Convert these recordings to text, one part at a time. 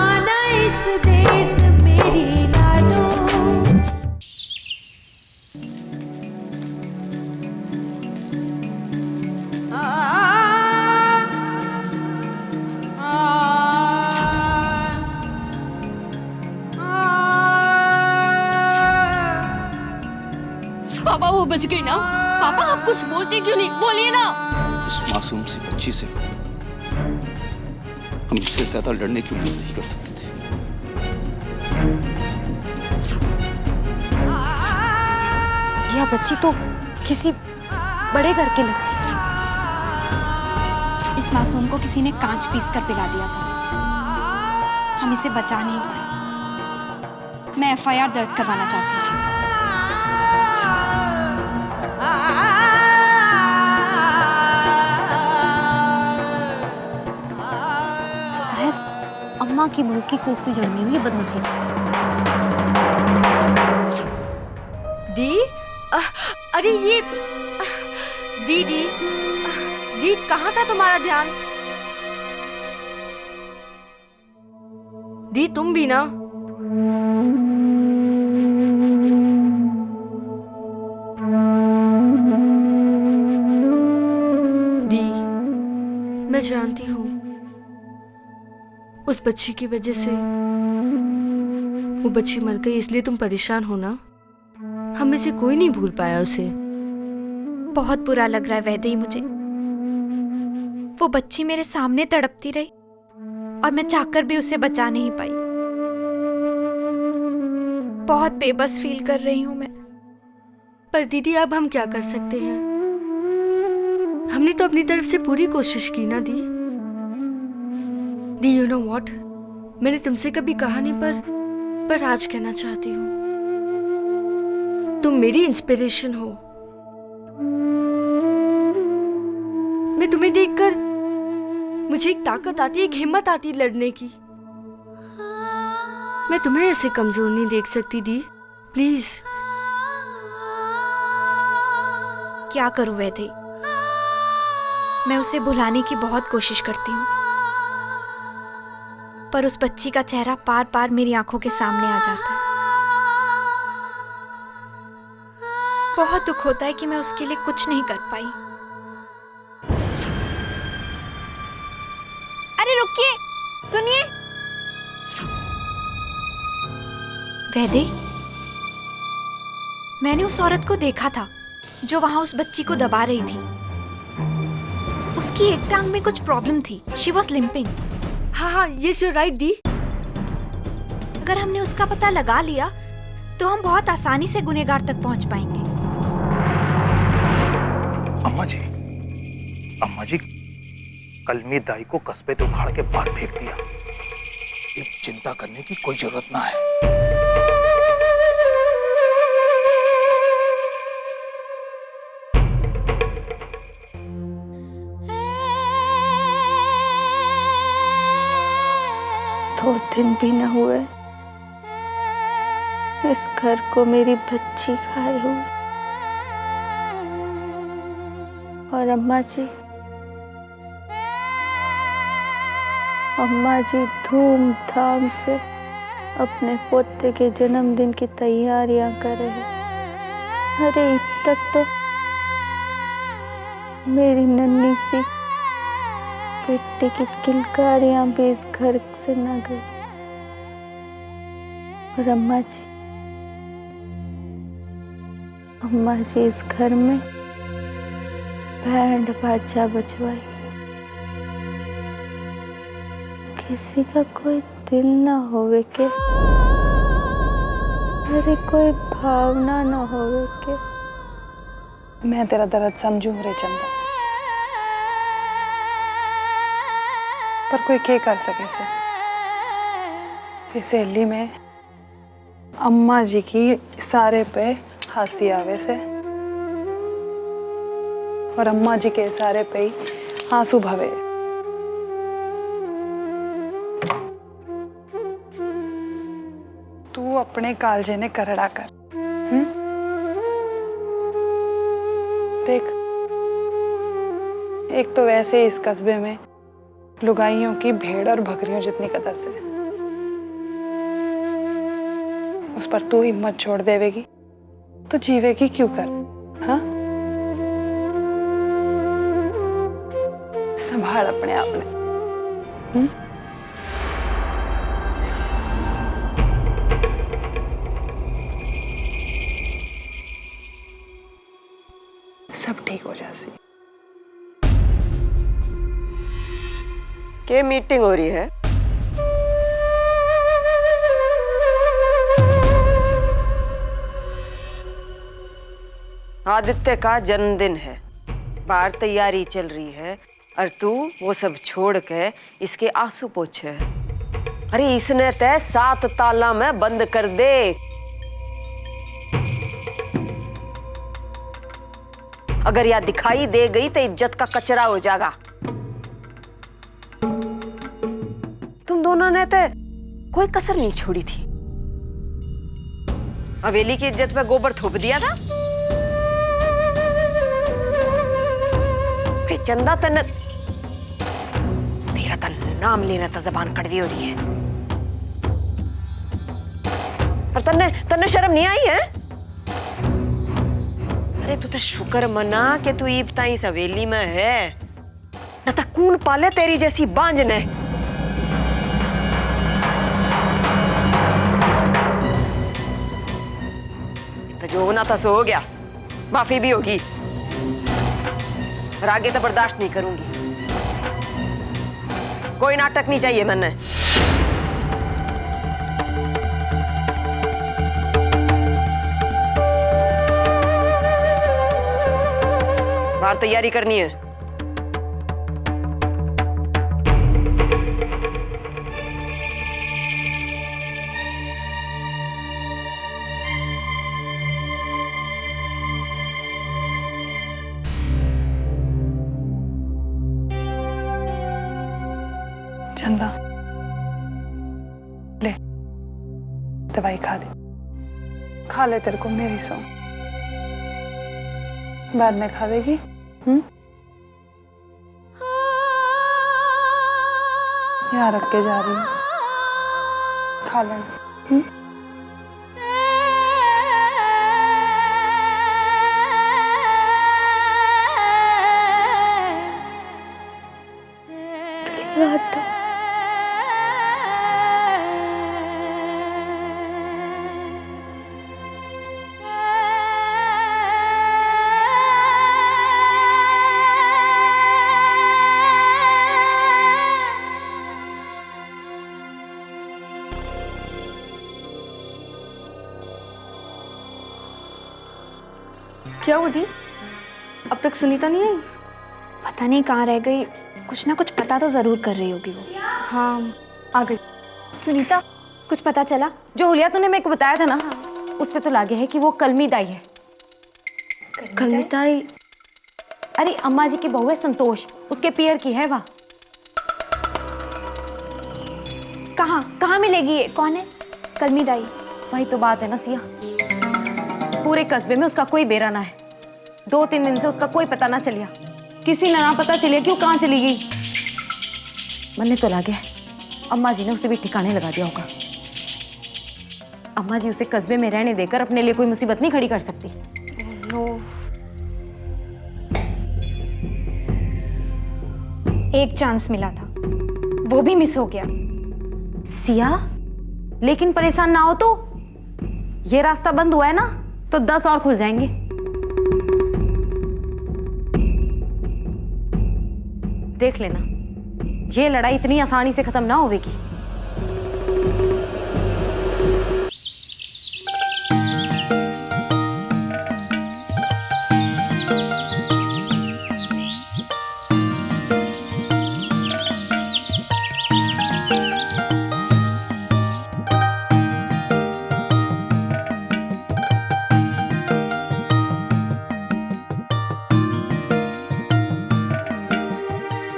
आना इस देश मेरी लाडो। पापा वो बच गई ना? पापा आप कुछ बोलते क्यों नहीं? बोलिए ना। इस मासूम सी बच्ची से हम इससे ज्यादा लड़ने की उम्मीद नहीं कर सकते थे। यह बच्ची तो किसी बड़े घर की लगती है। इस मासूम को किसी ने कांच पीस कर पिला दिया था। हम इसे बचा नहीं पाए। मैं एफआईआर दर्ज करवाना चाहती हूँ। शायद अम्मा की बहू की कोख से जन्मी हुई बदनसीब। दी अरे ये दी कहाँ था तुम्हारा ध्यान? दी तुम भी ना। दी मैं जानती हूँ उस बच्ची की वजह से वो बच्ची मर गई, इसलिए तुम परेशान हो ना। हम में से कोई नहीं भूल पाया उसे। बहुत बुरा लग रहा है वैदेही मुझे। वो बच्ची मेरे सामने तड़पती रही और मैं चाहकर भी उसे बचा नहीं पाई। बहुत बेबस फील कर रही हूँ मैं। पर दीदी अब हम क्या कर सकते हैं? हमने तो अपनी तरफ से पूरी कोशिश की ना दी। यू नो व्हाट, मैंने तुमसे कभी कहा नहीं पर आज कहना चाहती हूँ। तुम मेरी इंस्पिरेशन हो। मैं तुम्हें देखकर मुझे एक ताकत आती है, एक हिम्मत आती है लड़ने की। मैं तुम्हें ऐसे कमजोर नहीं देख सकती दी, प्लीज। क्या करूं वैदेही? मैं उसे भुलाने की बहुत कोशिश करती हूँ, पर उस बच्ची का चेहरा बार बार मेरी आंखों के सामने आ जाता है। बहुत दुख होता है कि मैं उसके लिए कुछ नहीं कर पाई। अरे रुकिए, सुनिए। वैदेही, मैंने उस औरत को देखा था जो वहां उस बच्ची को दबा रही थी। उसकी एक टांग में कुछ प्रॉब्लम थी। She was limping. हाँ, यस यू राइट दी। अगर हमने उसका पता लगा लिया तो हम बहुत आसानी से गुनहगार तक पहुंच पाएंगे। अम्मा जी, कलमी दाई को कस्बे से उखाड़ के बाहर फेंक दिया। अब चिंता करने की कोई जरूरत ना है। दो दिन भी न हुए इस घर को मेरी बच्ची खाए हुए। और अम्मा जी धूमधाम से अपने पोते के जन्मदिन की तैयारियां कर रहे हैं। अरे अब तक तो मेरी नन्ही सी बेटी की किलकारियां भी इस घर से न गई। और अम्मा जी इस घर में बैंड बाजा बजवाई। किसी का कोई दिल ना होवे के, अरे कोई भावना ना होवे के। मैं तेरा दर्द समझू रे चंदा, पर कोई क्या कर सके से। इस सहेली में अम्मा जी की इशारे पे हंसी आवे से और अम्मा जी के इशारे पे ही आंसू भवे। तू अपने कालजे ने करड़ा कर। देख, एक तो वैसे इस कस्बे में लुगाइयों की भेड़ और बकरियों जितनी कदर से। उस पर तू हिम्मत छोड़ देवेगी तो जीवेगी क्यों कर? हाँ, संभाल अपने आप में। सब ठीक हो जासी। के मीटिंग हो रही है? आदित्य का जन्मदिन है, बाहर तैयारी चल रही है और तू वो सब छोड़ के इसके आंसू पोछे। अरे इसने तय 7 ताला में बंद कर दे। अगर यह दिखाई दे गई तो इज्जत का कचरा हो जाएगा। तुम दोनों ने तो कोई कसर नहीं छोड़ी थी। हवेली की इज्जत पे गोबर थोप दिया था। चंदा तन तेरा तन नाम लेना था, जबान कड़वी हो रही है। और तन्ने तन्ने शर्म नहीं आई है? अरे तू तो शुक्र मना कि तू ईबता इस हवेली में है, न तो कौन पाले तेरी जैसी बांझ ने। तो जो होना था सो हो गया, माफी भी होगी और आगे तो बर्दाश्त नहीं करूंगी। कोई नाटक नहीं चाहिए मैंने। बाहर तैयारी करनी है। चंदा ले दवाई खा ले, खा ले, तेरे को मेरी सौ बाद में खावेगी। यहाँ रख के जा रही हूँ, खा लेना। रात क्या हुआ दी? अब तक सुनीता नहीं आई? पता नहीं कहाँ रह गई, कुछ ना कुछ पता तो जरूर कर रही होगी वो। हाँ आ गई। सुनीता, कुछ पता चला? जो हुलिया तूने मेरे को बताया था ना, उससे तो लागे है कि वो कलमी दाई है। कलमी दाई? अरे अम्मा जी की बहू है संतोष, उसके पियर की है। वाह, कहाँ कहाँ मिलेगी ये? कौन है कलमी दाई? वही तो बात है ना सिया, पूरे कस्बे में उसका कोई बेरा ना है। 2-3 दिन से उसका कोई पता ना चलिया, किसी ने ना पता चलिया कि वो कहाँ चली गई। मन्ने तो लागे अम्मा जी ने उसे भी ठिकाने लगा दिया होगा। अम्मा जी उसे कस्बे में रहने देकर अपने लिए कोई मुसीबत नहीं खड़ी कर सकती। एक चांस मिला था, वो भी मिस हो गया। सिया, लेकिन परेशान ना हो तो, ये रास्ता बंद हुआ है ना तो 10 और खुल जाएंगे। देख लेना, ये लड़ाई इतनी आसानी से खत्म ना होगी।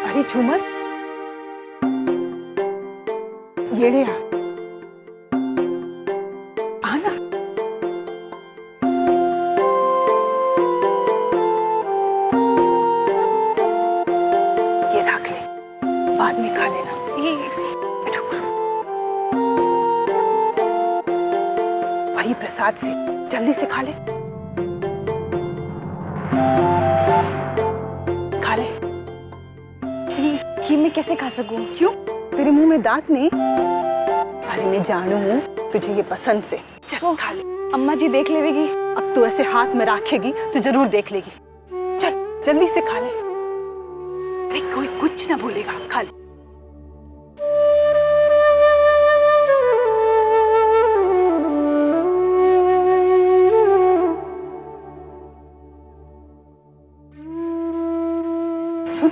अरे झूमर, येड़े आना। ये रख ले, बाद में वही प्रसाद से जल्दी से खा ले, खा ले। ये मैं कैसे खा सकूं? क्यों? तेरे मुंह में दांत नहीं? अरे मैं जानू हूँ तुझे ये पसंद से। चल खा ले। अम्मा जी देख लेवेगी। अब तू ऐसे हाथ में रखेगी तो जरूर देख लेगी। चल जल्दी से खा ले। अरे कोई कुछ ना भूलेगा, खा ले। सुन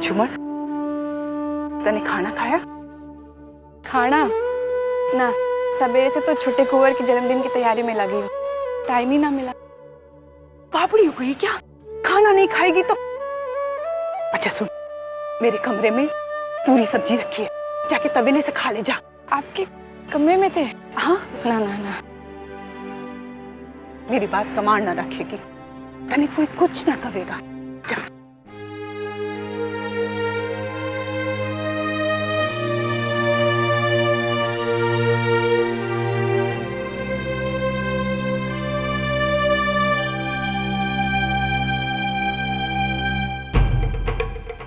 झुमर, तने खाना खाया? खाना ना, सवेरे से तो छोटे कुंवर के जन्मदिन की तैयारी में लगी हूँ, टाइम ही ना मिला। बाबड़ी हो गई क्या? खाना नहीं खाएगी तो? अच्छा सुन, मेरे कमरे में पूरी सब्जी रखी है, जाके तवेले से खा ले जा। आपके कमरे में थे? हाँ, ना ना ना, मेरी बात कमांड ना रखेगी, तने कोई कुछ ना कहेगा। जा।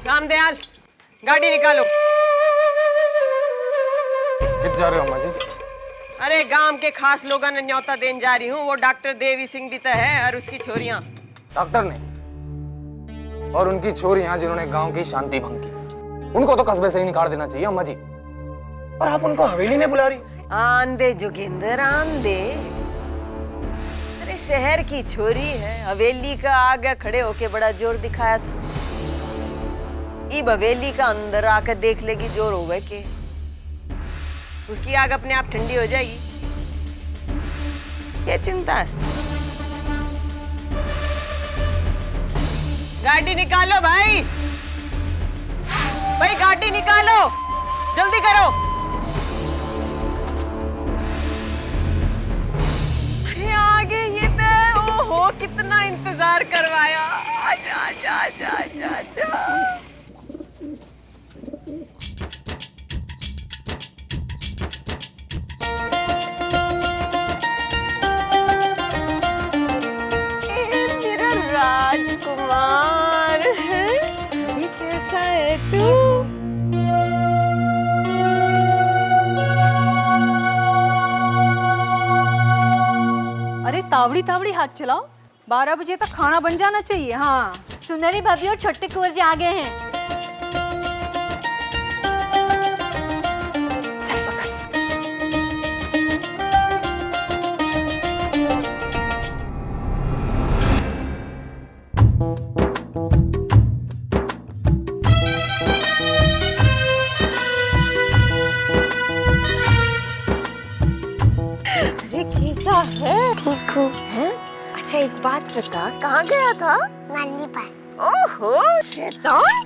रामदयाल, गाड़ी निकालो। कित जा रहे हो अम्मा जी? अरे गांव के खास लोगों ने न्योता देने जा रही हूँ। वो डॉक्टर देवी सिंह भी तो है और उसकी छोरियां। डॉक्टर ने और उनकी छोरियां जिन्होंने गांव की शांति भंग की, उनको तो कस्बे से ही निकाल देना चाहिए अम्मा जी। और आप उनको हवेली में बुला रही? आंदे जोगिंदर आंदे। अरे शहर की छोरी है, हवेली का आगे खड़े होके बड़ा जोर दिखाया था। इब हवेली का अंदर आकर देख लेगी जोर होगा के, उसकी आग अपने आप ठंडी हो जाएगी। क्या चिंता है? गाड़ी निकालो भाई, भाई गाड़ी निकालो, जल्दी करो। अरे आगे ये तो ओहो कितना इंतजार करवाया। आजा आजा आजा आजा आजा। मेरा राजकुमार है, ये कैसा है तू? अरे तावड़ी तावड़ी हाथ चलाओ, 12 बजे तक खाना बन जाना चाहिए। हाँ, सुनहरी भाभी और छोटे कुंवर जी आ गए हैं। कैसा है? ठीक हूँ। अच्छा एक बात बता, कहाँ गया था? नानी पास। ओहो शैतान।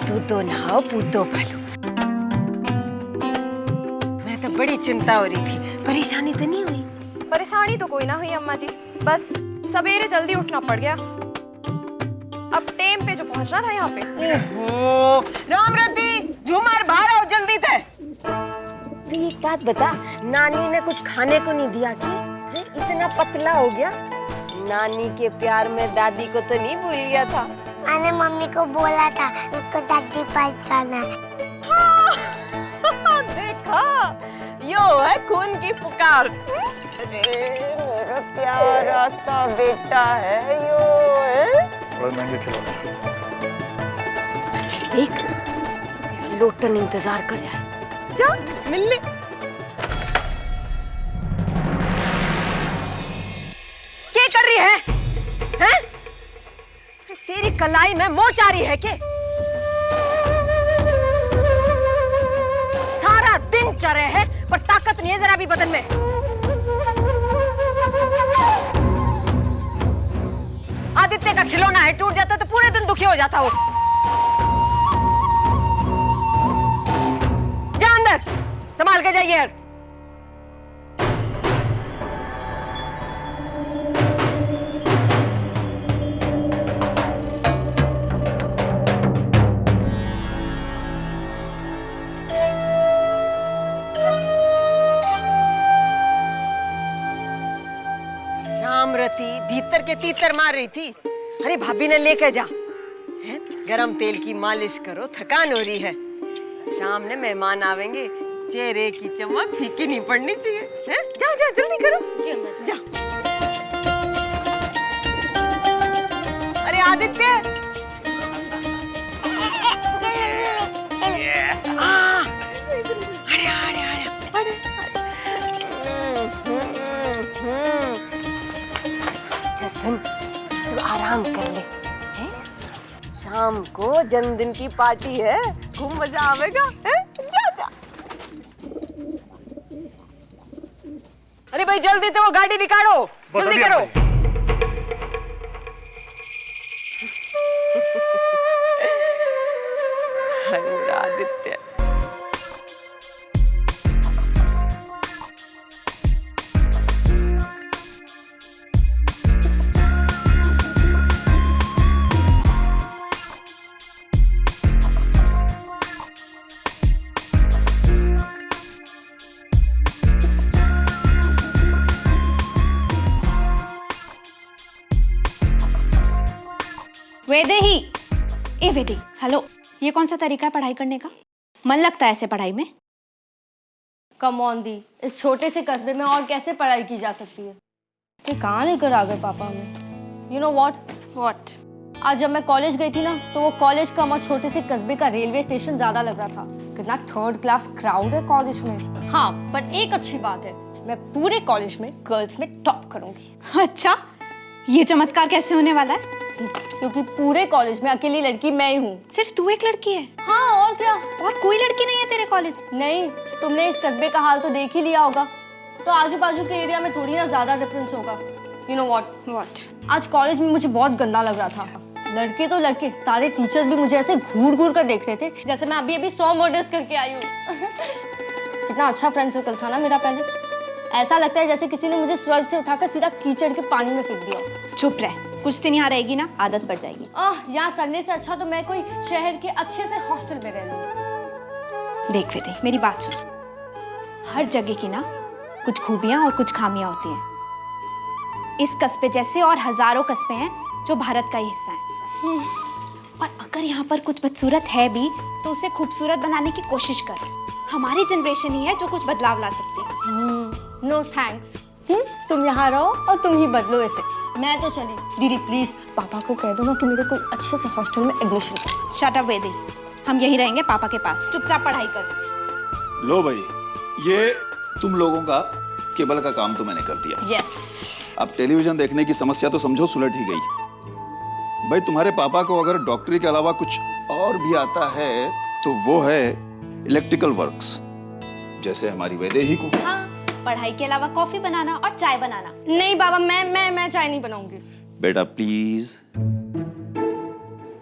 पूतो नहाओ पूतो पलो। मैं तो बड़ी चिंता हो रही थी, परेशानी तो नहीं हुई? परेशानी तो कोई ना हुई अम्मा जी, बस सवेरे जल्दी उठना पड़ गया। अब टेम पे जो पहुंचना था यहाँ पे। ओहो राम रति, झूमर बाहर आओ जल्दी थे। तू एक बात बता, नानी ने कुछ खाने को नहीं दिया कि इतना पतला हो गया? नानी के प्यार में दादी को तो नहीं भूल गया था? मैंने मम्मी को बोला था उसको दादी पास जाना। देखा, यो है खून की पुकार। अरे मेरा प्यारा सा बेटा है यो है। बड़े महंगे खिलौने। देख लोटन इंतजार कर रहा है, जा मिल ले। क्या कर रही है? हैं? तेरी कलाई में मोच आ रही है क्या? सारा दिन चरे है पर ताकत नहीं है जरा भी बदन में। आदित्य का खिलौना है, टूट जाता तो पूरे दिन दुखी हो जाता वो। जा अंदर, संभाल के जाइए। शाम रती भीतर के तीतर मार रही थी। अरे भाभी ने लेके जा, है? गरम तेल की मालिश करो, थकान हो रही है। शाम ने मेहमान आवेंगे, चेहरे की चमक फीकी नहीं पड़नी चाहिए, है? जाओ जाओ जल्दी करो, जाओ। अरे आदित्य, सुन, तू आराम कर ले, है? शाम को जन्मदिन की पार्टी है, खूब मजा आवेगा, है? जा जा। अरे भाई जल्दी तो वो गाड़ी निकालो, जल्दी करो। अरे आदित्य, वेदेही, ए वेदे, हेलो, ये कौन सा तरीका है पढ़ाई करने का? मन लगता है ऐसे पढ़ाई में? कम ऑन दी, इस छोटे से कस्बे में और कैसे पढ़ाई की जा सकती है? ये कहाँ लेकर आ गए पापा हमें? You know what? आज जब मैं कॉलेज गई थी ना, तो वो कॉलेज का और छोटे से कस्बे का रेलवे स्टेशन ज्यादा लग रहा था। कितना थर्ड क्लास क्राउड है कॉलेज में। हाँ, बट एक अच्छी बात है, मैं पूरे कॉलेज में गर्ल्स में टॉप करूंगी। अच्छा, ये चमत्कार कैसे होने वाला है? क्योंकि पूरे कॉलेज में अकेली लड़की मैं ही हूँ। सिर्फ तू एक लड़की है? हाँ, और क्या? और कोई लड़की नहीं है तेरे कॉलेज? नहीं, तुमने इस कस्बे का हाल तो देख ही लिया होगा, तो आजू बाजू के एरिया में थोड़ी ना ज्यादा डिफरेंस होगा। You know what? आज कॉलेज में मुझे बहुत गंदा लग रहा था। लड़के तो लड़के, सारे टीचर्स भी मुझे ऐसे घूर घूर कर देख रहे थे जैसे मैं अभी 100 मर्डर्स करके आई हूँ। कितना अच्छा फ्रेंड सर्कल था ना मेरा पहले। ऐसा लगता है जैसे किसी ने मुझे स्वर्ग से उठाकर सीधा कीचड़ के पानी में फेंक दिया। चुप रह, कुछ दिन यहाँ रहेगी ना, आदत पड़ जाएगी। यहाँ सड़ने से अच्छा तो मैं कोई शहर के अच्छे से हॉस्टल में रह लूँ। देख वेदे, मेरी बात सुन। हर जगह की ना कुछ खूबियां और कुछ खामियां होती हैं। इस कस्बे जैसे और हजारों कस्बे हैं जो भारत का ही हिस्सा है। और अगर यहाँ पर कुछ बदसूरत है भी तो उसे खूबसूरत बनाने की कोशिश कर। हमारी जनरेशन ही है जो कुछ बदलाव ला सकती है। नो थैंक्स, तुम यहाँ रहो और तुम ही बदलो इसे। मैं तो चली। दीदी प्लीज पापा को कह दो ना कि मेरे कोई अच्छे से हॉस्टल में एडमिशन कर। शट अप वेदे, हम यही रहेंगे पापा के पास, चुपचाप पढ़ाई कर। लो भाई, ये तुम लोगों का केबल का काम तो मैंने कर दिया। यस। अब टेलीविजन देखने की समस्या तो समझो सुलझ ही गई। भाई तुम्हारे पापा को अगर डॉक्टरी के अलावा कुछ और भी आता है तो वो है इलेक्ट्रिकल वर्क्स, जैसे हमारी वैदेही को। हाँ, पढ़ाई के अलावा कॉफी बनाना और चाय बनाना। नहीं बाबा, मैं चाय नहीं बनाऊंगी। बेटा प्लीज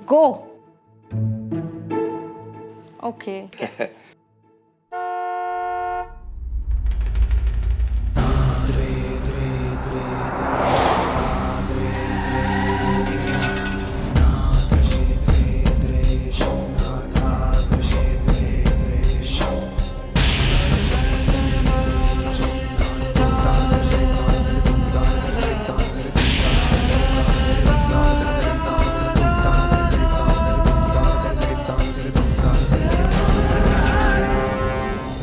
गो। ओके।